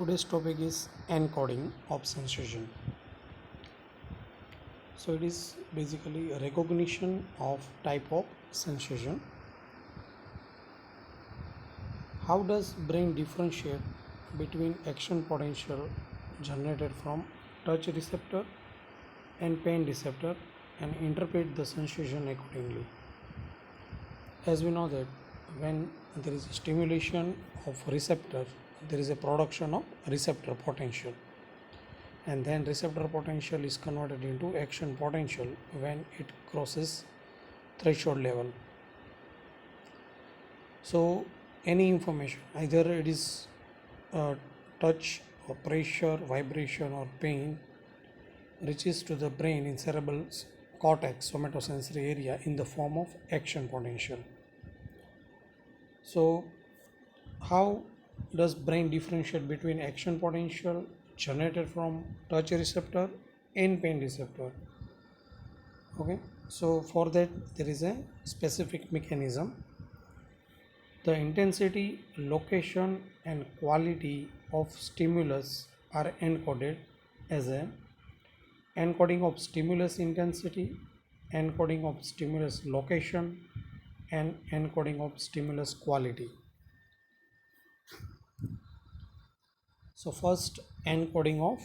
Today's topic is encoding of sensation. So it is basically a recognition of type of sensation. How does brain differentiate between action potential generated from touch receptor and pain receptor and interpret the sensation accordingly? As we know that when there is a stimulation of receptor, there is a production of receptor potential, and then receptor potential is converted into action potential when it crosses threshold level. So any information, either it is touch or pressure, vibration or pain, reaches to the brain in cerebral cortex somatosensory area in the form of action potential. So how does brain differentiate between action potential generated from touch receptor and pain receptor? Okay, so for that there is a specific mechanism. The intensity, location and quality of stimulus are encoded as a encoding of stimulus intensity, encoding of stimulus location and encoding of stimulus quality. So first, encoding of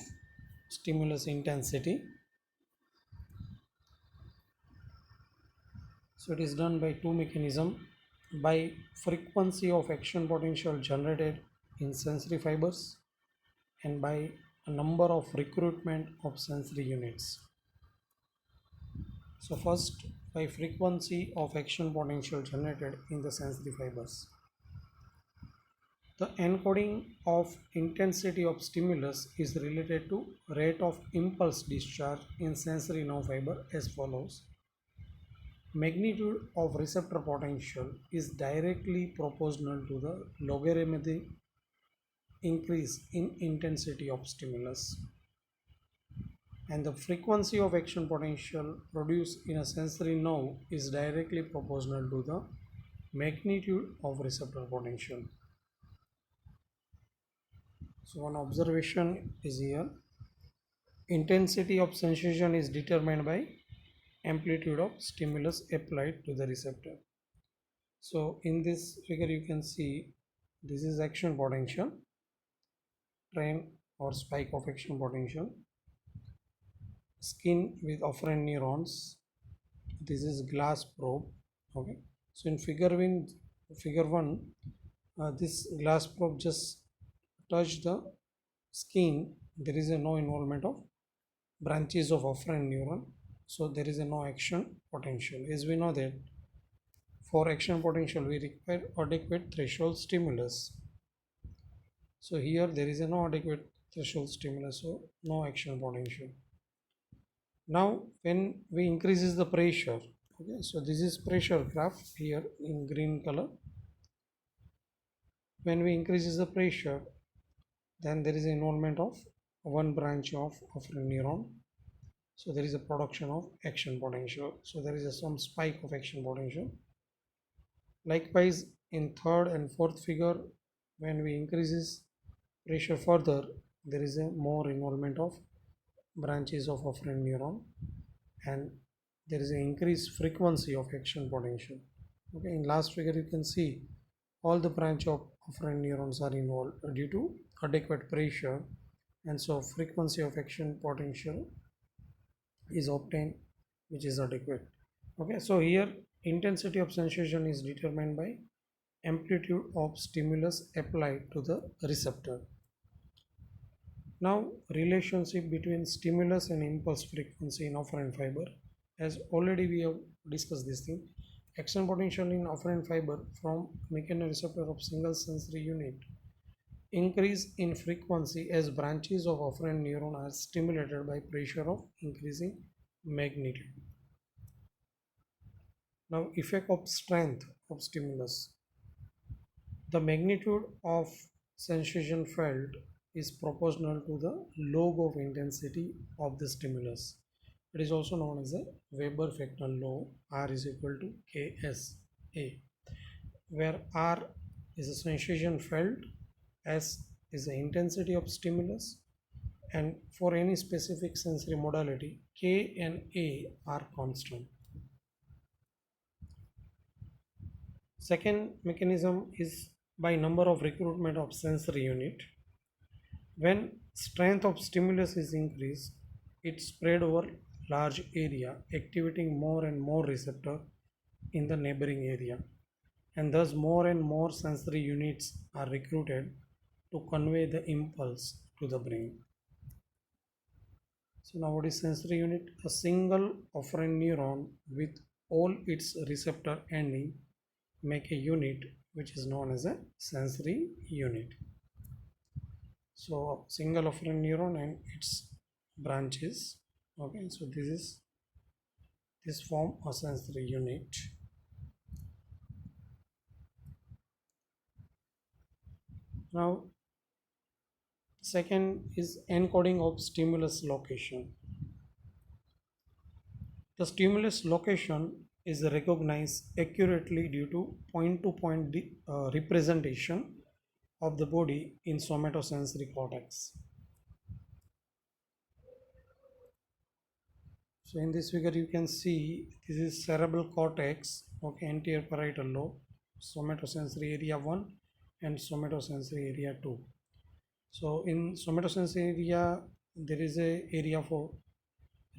stimulus intensity. So it is done by two mechanisms: by frequency of action potential generated in sensory fibers and by a number of recruitment of sensory units. So first, by frequency of action potential generated in the sensory fibers. The encoding of intensity of stimulus is related to rate of impulse discharge in sensory nerve fiber as follows. Magnitude of receptor potential is directly proportional to the logarithmic increase in intensity of stimulus, and the frequency of action potential produced in a sensory nerve is directly proportional to the magnitude of receptor potential. So one observation is here: intensity of sensation is determined by amplitude of stimulus applied to the receptor. So in this figure you can see this is action potential, train or spike of action potential, skin with afferent neurons, this is glass probe. Okay, so in figure 1, this glass probe just touched the skin. There is a no involvement of branches of afferent neuron, so there is a no action potential. As we know that for action potential we require adequate threshold stimulus. So here there is a no adequate threshold stimulus, so no action potential. Now when we increases the pressure, okay, so this is pressure graph here in green color. When we increases the pressure, then there is involvement of one branch of afferent neuron, so there is a production of action potential, so there is some spike of action potential. Likewise in third and fourth figure, when we increases pressure further, there is a more involvement of branches of afferent neuron and there is an increased frequency of action potential. Okay, in last figure you can see all the branch of afferent neurons are involved due to adequate pressure, and so frequency of action potential is obtained which is adequate. Okay, so here intensity of sensation is determined by amplitude of stimulus applied to the receptor. Now relationship between stimulus and impulse frequency in afferent fiber, as already we have discussed this thing. Action potential in afferent fiber from mechanoreceptor of single sensory unit increase in frequency as branches of afferent neuron are stimulated by pressure of increasing magnitude. Now effect of strength of stimulus. The magnitude of sensation felt is proportional to the log of intensity of the stimulus. It is also known as a Weber fractal law. R is equal to KSA, where R is a sensation felt, S is the intensity of stimulus, and for any specific sensory modality, K and A are constant. Second mechanism is by number of recruitment of sensory unit. When strength of stimulus is increased, it spread over large area, activating more and more receptor in the neighboring area, and thus more and more sensory units are recruited to convey the impulse to the brain. So now what is sensory unit? A single afferent neuron with all its receptor ending make a unit which is known as a sensory unit. So single afferent neuron and its branches. Okay, so this form a sensory unit. Now second is encoding of stimulus location. The stimulus location is recognized accurately due to point representation of the body in somatosensory cortex. So in this figure you can see this is cerebral cortex, okay, anterior parietal lobe, somatosensory area 1 and somatosensory area 2. So in somatosensory area there is a area for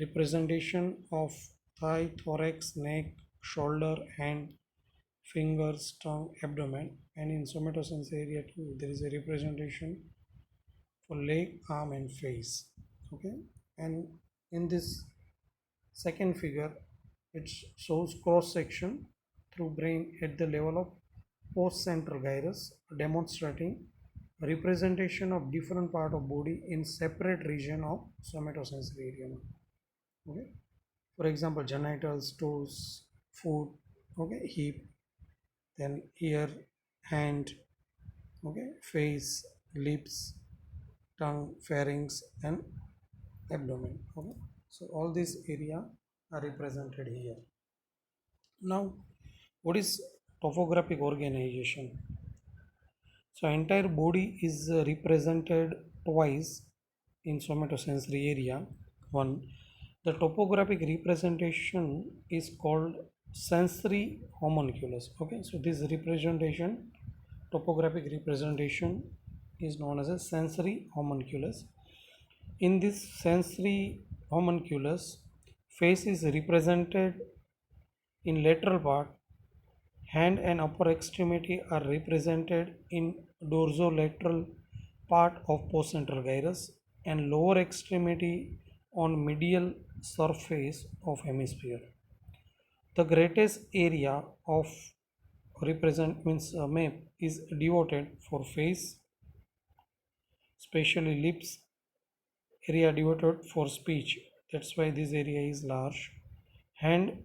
representation of thigh, thorax, neck, shoulder, hand, fingers, tongue, abdomen, and in somatosensory area 2 there is a representation for leg, arm, and face. Okay, and in this second figure it shows cross section through brain at the level of postcentral gyrus, demonstrating representation of different part of body in separate region of somatosensory area. Okay, for example genitals, toes, foot, okay, hip, then ear, hand, okay, face, lips, tongue, pharynx, and abdomen. Okay, so all these area are represented here. Now what is topographic organization? So entire body is represented twice in somatosensory area. One, the topographic representation is called sensory homunculus. Okay, so this representation, topographic representation, is known as a sensory homunculus. In this sensory homunculus, face is represented in lateral part, hand and upper extremity are represented in dorsolateral part of postcentral gyrus and lower extremity on medial surface of hemisphere. The greatest area of represent means map is devoted for face, especially lips, area devoted for speech. That's why this area is large. Hand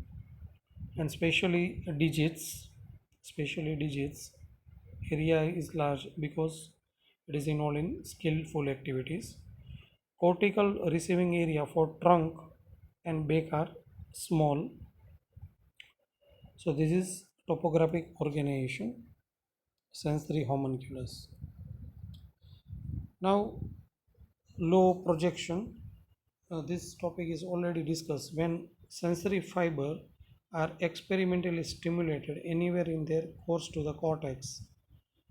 and especially digits area is large because it is involved in skillful activities. Cortical receiving area for trunk and back are small. So this is topographic organization, sensory homunculus. Now low projection. This topic is already discussed. When sensory fiber are experimentally stimulated anywhere in their course to the cortex,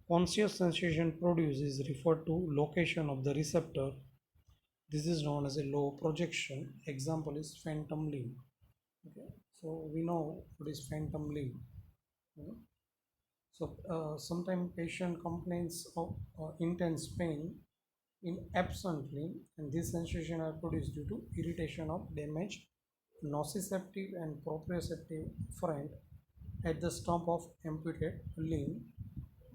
conscious sensation produced is referred to location of the receptor. This is known as a low projection. Example is phantom limb. Okay, so we know what is phantom limb. Okay. So sometimes patient complains of intense pain in absent limb, and this sensation are produced due to irritation of damaged nociceptive and proprioceptive afferent at the stump of amputated limb,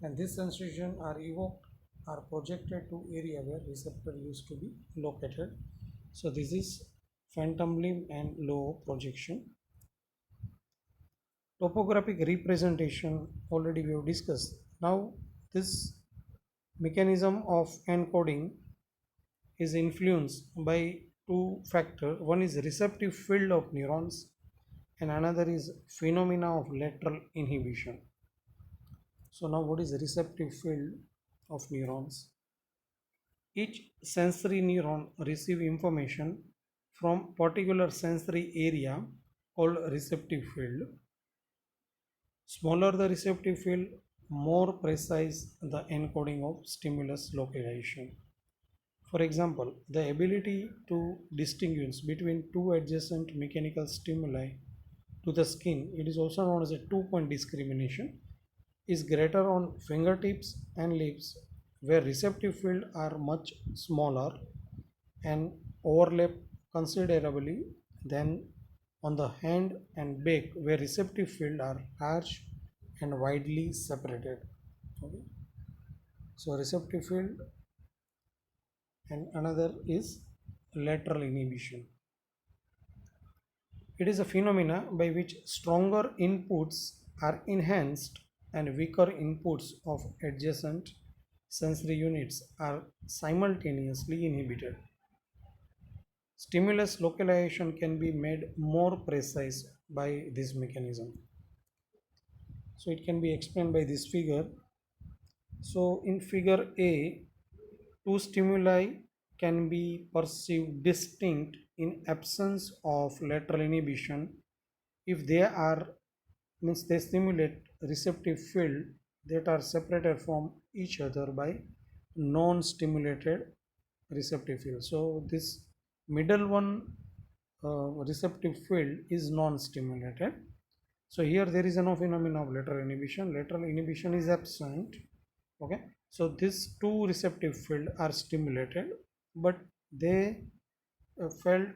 and this sensation are evoked are projected to area where receptor used to be located. So this is phantom limb and low projection. Topographic representation already we have discussed. Now this mechanism of encoding is influenced by two factors. One is receptive field of neurons and another is phenomena of lateral inhibition. So now what is receptive field of neurons? Each sensory neuron receive information from particular sensory area called receptive field. Smaller the receptive field, more precise the encoding of stimulus localization. For example, the ability to distinguish between two adjacent mechanical stimuli to the skin, it is also known as a two-point discrimination, is greater on fingertips and lips where receptive field are much smaller and overlap considerably than on the hand and back where receptive field are large and widely separated. Okay. So receptive field, and another is lateral inhibition. It is a phenomena by which stronger inputs are enhanced and weaker inputs of adjacent sensory units are simultaneously inhibited. Stimulus localization can be made more precise by this mechanism. So it can be explained by this figure. So in figure A, two stimuli can be perceived distinct in absence of lateral inhibition if they are, means they stimulate receptive field that are separated from each other by non-stimulated receptive field. So this middle one, receptive field is non-stimulated. So here there is no phenomenon of lateral inhibition. Lateral inhibition is absent. Okay. So these two receptive field are stimulated, but they felt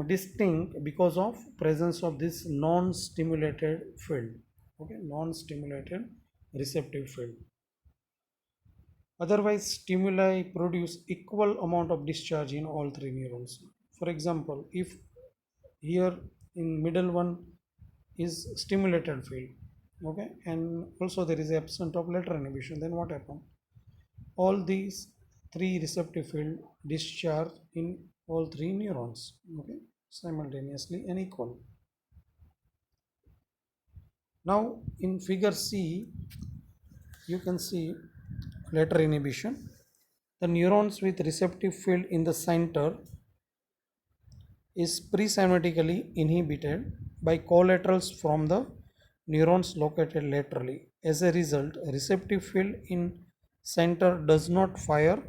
distinct because of presence of this non-stimulated field. Okay, non-stimulated receptive field. Otherwise, stimuli produce equal amount of discharge in all three neurons. For example, if here in middle one is stimulated field, okay, and also there is absent of lateral inhibition, then what happens? All these three receptive field discharge in all three neurons, okay, simultaneously and equal. Now in figure C, you can see lateral inhibition. The neurons with receptive field in the center is presynaptically inhibited by collaterals from the neurons located laterally. As a result, receptive field in center does not fire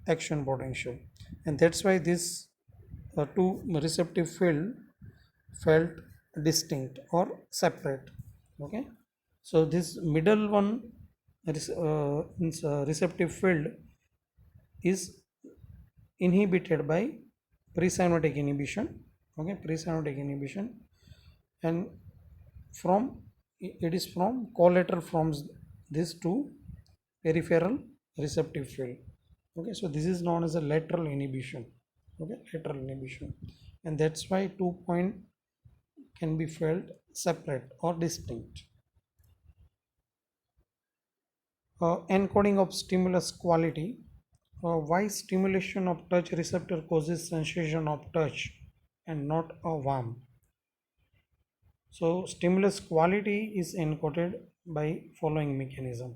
action potential, and that's why this two receptive field felt distinct or separate. Okay, so this middle one receptive field is inhibited by presynaptic inhibition. Okay, presynaptic inhibition, and from it is from collateral from these two peripheral receptive field. Okay, so this is known as a lateral inhibition. Okay, lateral inhibition, and that's why 2 point can be felt separate or distinct. Encoding of stimulus quality. Why stimulation of touch receptor causes sensation of touch and not a warm? So stimulus quality is encoded by following mechanism.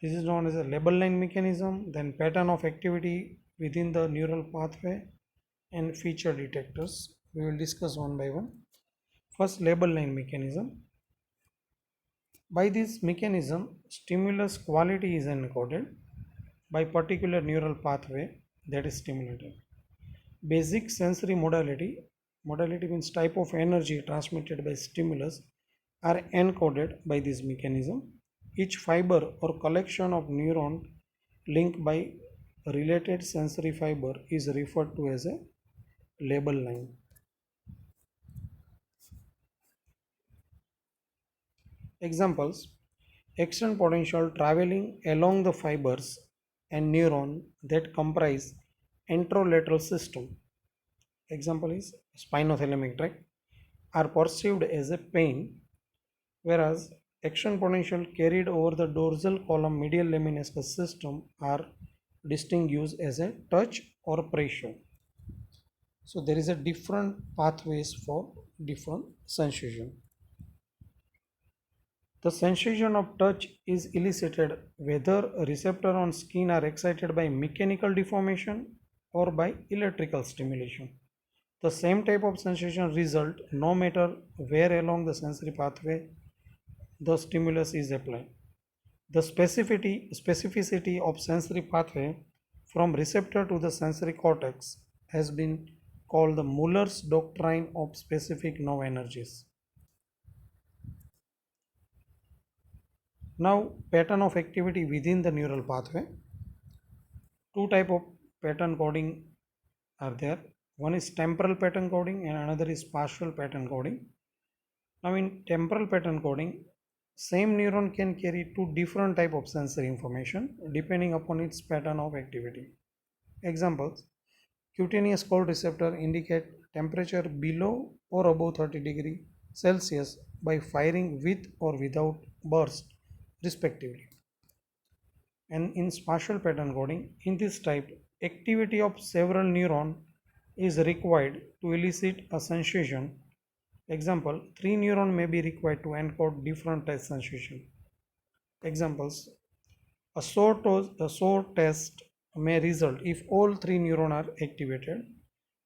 This is known as a label line mechanism, then pattern of activity within the neural pathway, and feature detectors. We will discuss one by one. First, label line mechanism. By this mechanism, stimulus quality is encoded by particular neural pathway that is stimulated. Basic sensory modality, modality means type of energy transmitted by stimulus, are encoded by this mechanism. Each fiber or collection of neuron linked by related sensory fiber is referred to as a label line. Examples: action potential traveling along the fibers and neuron that comprise anterolateral system. Example is spinothalamic tract, are perceived as a pain, whereas action potential carried over the dorsal column medial lemniscus system are distinguished as a touch or pressure. So there is a different pathways for different sensation. The sensation of touch is elicited whether a receptor on skin are excited by mechanical deformation or by electrical stimulation. The same type of sensation result no matter where along the sensory pathway the stimulus is applied. The specificity of sensory pathway from receptor to the sensory cortex has been called the Muller's doctrine of specific nerve energies. Now, pattern of activity within the neural pathway. Two type of pattern coding are there. One is temporal pattern coding and another is spatial pattern coding. Now, in temporal pattern coding, same neuron can carry two different type of sensory information depending upon its pattern of activity. Examples: cutaneous cold receptor indicate temperature below or above 30 degree Celsius by firing with or without burst respectively. And in spatial pattern coding, in this type, activity of several neurons is required to elicit a sensation. Example, three neurons may be required to encode different test sensation. Examples, a sore test may result if all three neurons are activated,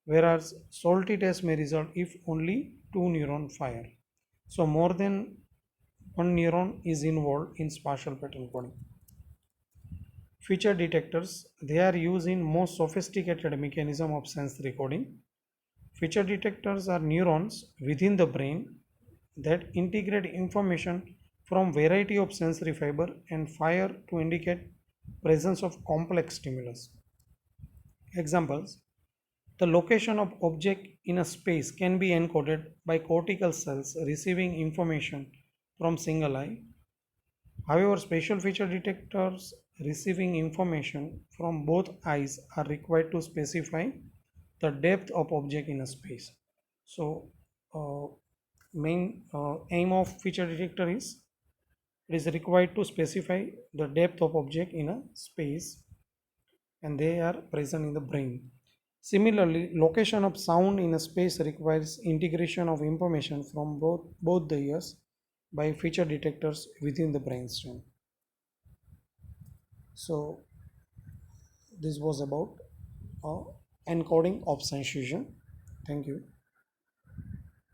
whereas salty test may result if only two neurons fire. So more than one neuron is involved in spatial pattern coding. Feature detectors, they are used in most sophisticated mechanism of sensory coding. Feature detectors are neurons within the brain that integrate information from variety of sensory fiber and fire to indicate presence of complex stimulus. Examples: the location of object in a space can be encoded by cortical cells receiving information from single eye. However, spatial feature detectors receiving information from both eyes are required to specify the depth of object in a space. So, main aim of feature detector is it is required to specify the depth of object in a space and they are present in the brain. Similarly, location of sound in a space requires integration of information from both the ears by feature detectors within the brainstem. So this was about uh, encoding of sensation. Thank you.